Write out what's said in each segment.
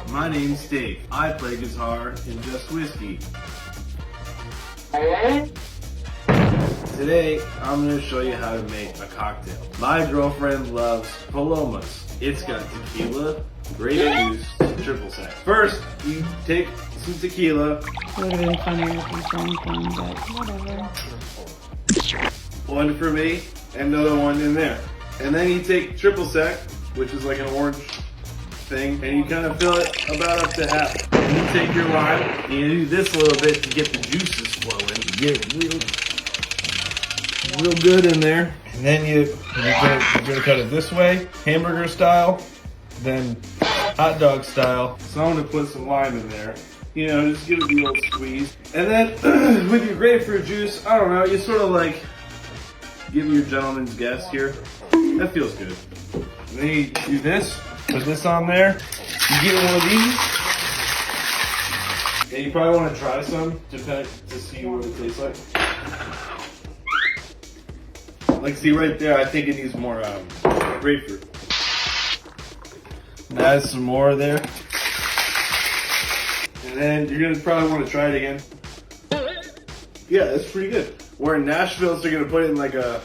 My name's Dave. I play guitar in Just Whiskey. Today, I'm going to show you how to make a cocktail. My girlfriend loves Palomas. It's got tequila, grape juice, triple sec. First, you take some tequila. It would have been funnier if you drank one, but whatever. One for me, and another one in there. And then you take triple sec, which is like an orange thing, and you kind of fill it about up to half. And you take your lime, and you do this a little bit to get the juices flowing. You get real good in there. And then you're gonna cut it this way, hamburger style, then hot dog style. So I'm gonna put some lime in there. You know, just give it the old squeeze. And then with your grapefruit juice, I don't know, you sort of like give me your gentleman's guess here. That feels good. And then you do this, put this on there. You get one of these. And you probably want to try some to see what it tastes like. Like, see right there, I think it needs more grapefruit. Add some more there. And then you're gonna probably want to try it again. Yeah, that's pretty good. We're in Nashville, so you're gonna put it in like a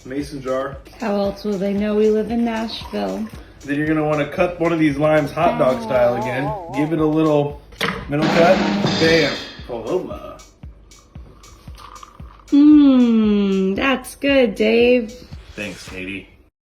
mason jar. How else will they know we live in Nashville? Then you're gonna want to cut one of these limes hot dog style again. Give it a little middle cut. Bam. Paloma. That's good, Dave. Thanks, Katie.